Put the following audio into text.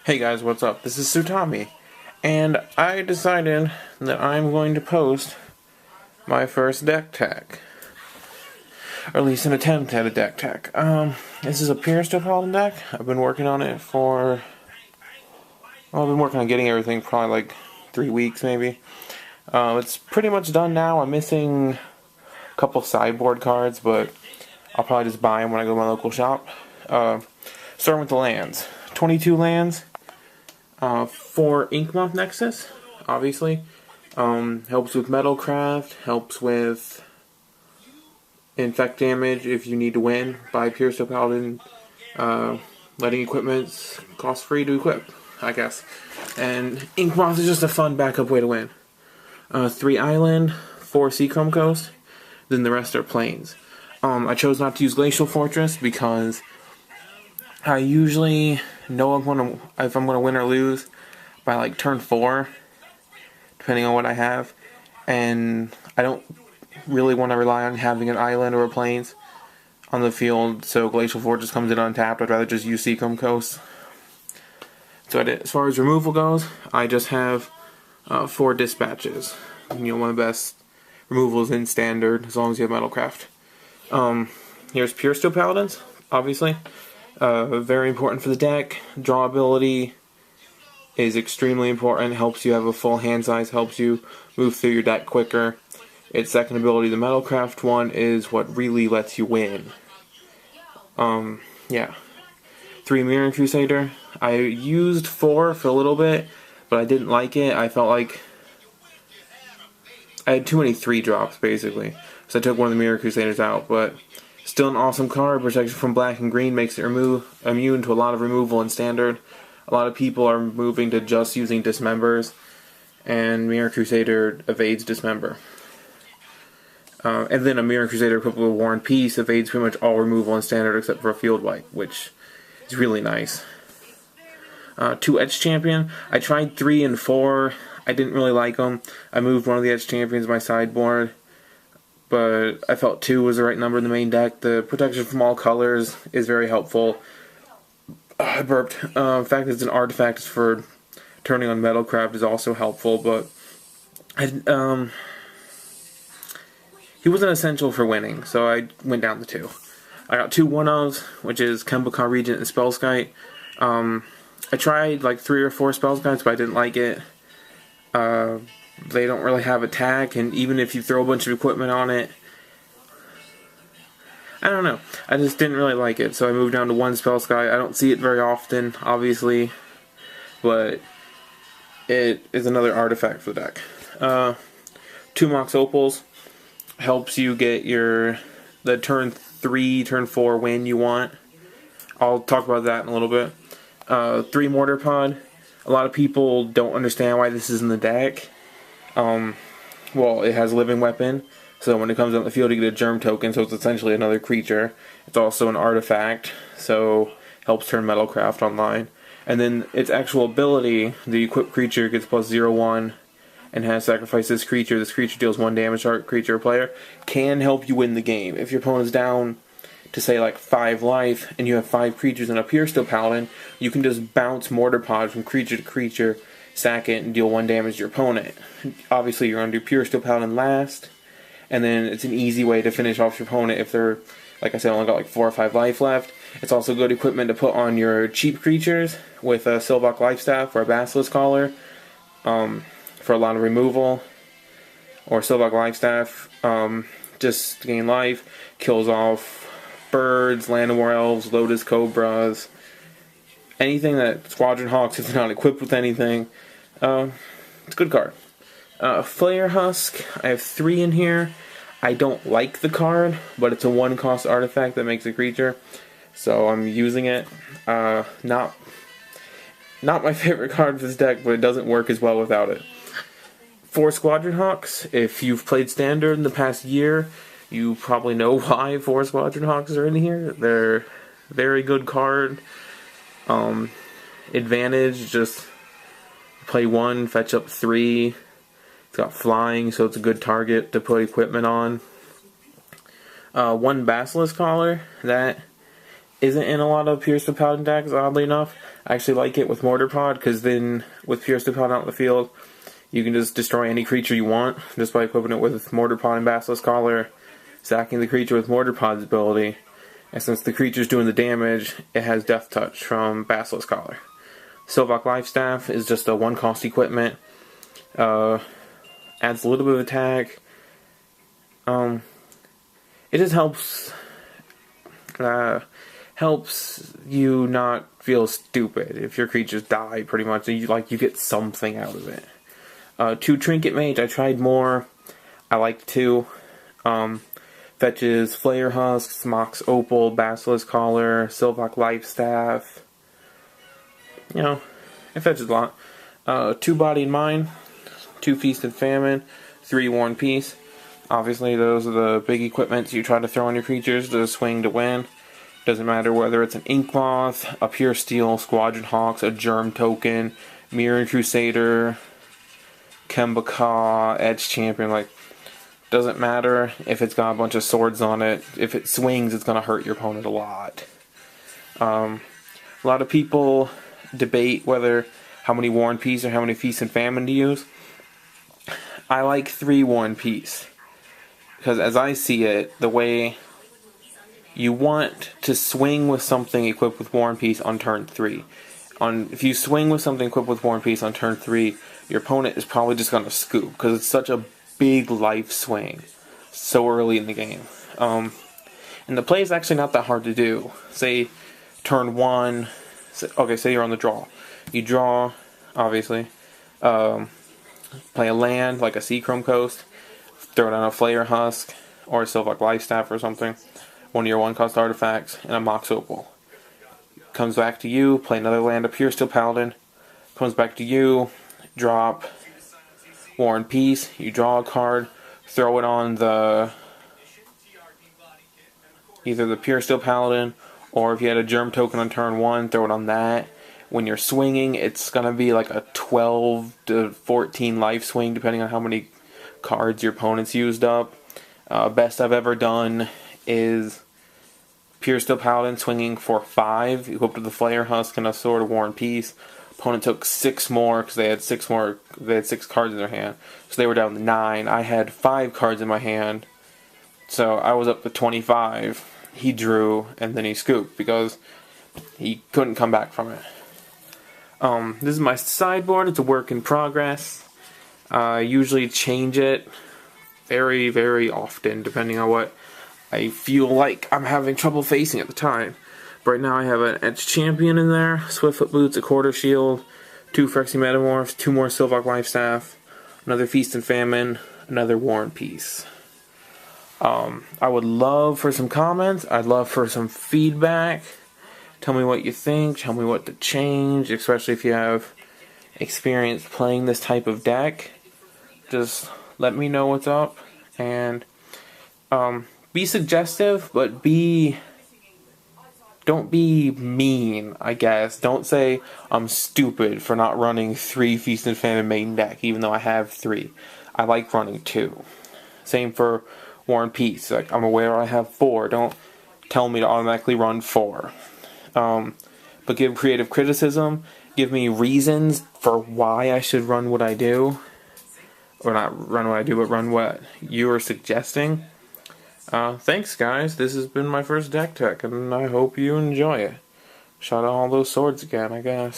Hey guys, what's up? This is Sutaami, and I decided that I'm going to post my first deck tech, or at least an attempt at a deck tech. This is a Puresteel deck. I've been working on it I've been working on getting everything probably like 3 weeks maybe. It's pretty much done now. I'm missing a couple sideboard cards, but I'll probably just buy them when I go to my local shop. Starting with the lands. 22 lands. 4 Inkmoth Nexus, obviously. Helps with Metalcraft, helps with infect damage if you need to win by Puresteel Paladin, letting equipments cost free to equip, I guess. And Inkmoth is just a fun backup way to win. 3 Island, 4 Seachrome Coast, then the rest are plains. I chose not to use Glacial Fortress because I usually know if I'm going to win or lose by like turn 4, depending on what I have, and I don't really want to rely on having an island or a plains on the field, so Glacial Fortress comes in untapped. I'd rather just use Seachrome Coast. So as far as removal goes, I just have 4 dispatches. One of the best removals in Standard, as long as you have Metalcraft. Here's Puresteel Paladins, obviously. Very important for the deck. Draw ability is extremely important. Helps you have a full hand size. Helps you move through your deck quicker. Its second ability, the Metalcraft one, is what really lets you win. Yeah. 3 Mirror Crusader. I used 4 for a little bit, but I didn't like it. I felt like I had too many 3 drops, basically. So I took one of the Mirror Crusaders out, but still an awesome card. Protection from black and green makes it immune to a lot of removal in Standard. A lot of people are moving to just using Dismembers, and Mirror Crusader evades Dismember. And then a Mirror Crusader equipped with War and Peace evades pretty much all removal in Standard except for a Field Wipe, which is really nice. 2 Etch Champion. I tried 3 and 4. I didn't really like them. I moved one of the Etch Champions to my sideboard, but I felt 2 was the right number in the main deck. The protection from all colors is very helpful. I burped. In fact, it's an artifact for turning on Metalcraft is also helpful, but he wasn't essential for winning, so I went down to 2. I got 2 1-ofs, which is Kemba Regent and Spellskite. I tried like 3 or 4 Spellskites, but I didn't like it. They don't really have attack, and even if you throw a bunch of equipment on it, I don't know. I just didn't really like it, so I moved down to 1 Spellskite. I don't see it very often, obviously, but it is another artifact for the deck. 2 Mox Opals helps you get the turn 3, turn 4 win you want. I'll talk about that in a little bit. 3 Mortar Pod. A lot of people don't understand why this is in the deck. Well, it has Living Weapon, so when it comes on the field you get a Germ token, so it's essentially another creature. It's also an artifact, so helps turn Metalcraft online. And then its actual ability, the equipped creature gets plus 0/1 and has sacrificed this creature. This creature deals 1 damage to target creature or player. Can help you win the game. If your opponent's down to say like 5 life and you have 5 creatures and a Puresteel Paladin, you can just bounce Mortar Pod from creature to creature, sack it, and deal 1 damage to your opponent. Obviously you're going to do Puresteel Paladin last, and then it's an easy way to finish off your opponent if they're, like I said, only got like 4 or 5 life left. It's also good equipment to put on your cheap creatures with a Sylvok Lifestaff or a Basilisk Collar for a lot of removal, or Sylvok Lifestaff just to gain life, kills off birds, Land-of-War Elves, Lotus Cobras, anything that Squadron Hawks, if they're not equipped with anything. It's a good card. Flare Husk, I have 3 in here. I don't like the card, but it's a 1-cost artifact that makes a creature, so I'm using it. Not my favorite card for this deck, but it doesn't work as well without it. 4 Squadron Hawks. If you've played Standard in the past year, you probably know why 4 Squadron Hawks are in here. They're very good card. Advantage, just play 1, fetch up 3. It's got flying, so it's a good target to put equipment on. 1 Basilisk Collar. That isn't in a lot of Puresteel Paladin decks, oddly enough. I actually like it with Mortar Pod, because then with Puresteel Paladin out in the field, you can just destroy any creature you want, just by equipping it with Mortar Pod and Basilisk Collar, sacking the creature with Mortar Pod's ability, and since the creature's doing the damage, it has Death Touch from Basilisk Collar. Sylvok Lifestaff is just a 1-cost equipment, adds a little bit of attack. It just helps you not feel stupid if your creatures die, pretty much. You get something out of it. 2 Trinket Mage, I tried more. I liked 2. Fetches Flayer Husks, Mox Opal, Basilisk Collar, Sylvok Lifestaff. It fetches a lot. 2 Bodied Mind, 2 Feast and Famine, 3 War and Peace. Obviously, those are the big equipments you try to throw on your creatures to swing to win. Doesn't matter whether it's an Inkmoth, a Puresteel, Squadron Hawks, a Germ Token, Mirror Crusader, Kembaka, Edge Champion. Doesn't matter if it's got a bunch of swords on it. If it swings, it's going to hurt your opponent a lot. A lot of people debate how many War and Peace or how many Feast and Famine to use. I like 3 War and Peace. Because as I see it, the way you want to swing with something equipped with War and Peace on turn 3. If you swing with something equipped with War and Peace on turn 3, your opponent is probably just going to scoop, because it's such a big life swing so early in the game. And the play is actually not that hard to do. Say, turn 1, say you're on the draw. You draw, obviously, play a land, like a Seachrome Coast, throw down a Flayer Husk, or a Sylvok Lifestaff or something, one of your 1-cost artifacts, and a Mox Opal. Comes back to you, play another land, a Puresteel Paladin, comes back to you, drop War and Peace, you draw a card, throw it on either the Puresteel Paladin, or if you had a Germ Token on turn 1, throw it on that. When you're swinging, it's going to be like a 12 to 14 life swing, depending on how many cards your opponent's used up. Best I've ever done is Puresteel Paladin swinging for 5, equipped with the Flayer Husk and a Sword of War and Peace. Opponent took 6 more because they had 6 cards in their hand, so they were down to 9. I had 5 cards in my hand, so I was up to 25. He drew and then he scooped because he couldn't come back from it. This is my sideboard. It's a work in progress. I usually change it very, very often, depending on what I feel like I'm having trouble facing at the time. But right now I have an Edge Champion in there, Swiftfoot Boots, a Quarter Shield, 2 Phyrexian Metamorphs, 2 more Sylvok Lifestaff, another Feast and Famine, another War and Peace. I would love for some comments. I'd love for some feedback. Tell me what you think. Tell me what to change, especially if you have experience playing this type of deck. Just let me know what's up. And be suggestive, but don't be mean, I guess. Don't say I'm stupid for not running 3 Feast and Famine main deck, even though I have 3. I like running 2. Same for War and Peace. I'm aware I have 4. Don't tell me to automatically run 4. But give creative criticism. Give me reasons for why I should run what I do. Or not run what I do, but run what you are suggesting. Thanks, guys. This has been my first deck tech, and I hope you enjoy it. Shot out all those swords again, I guess.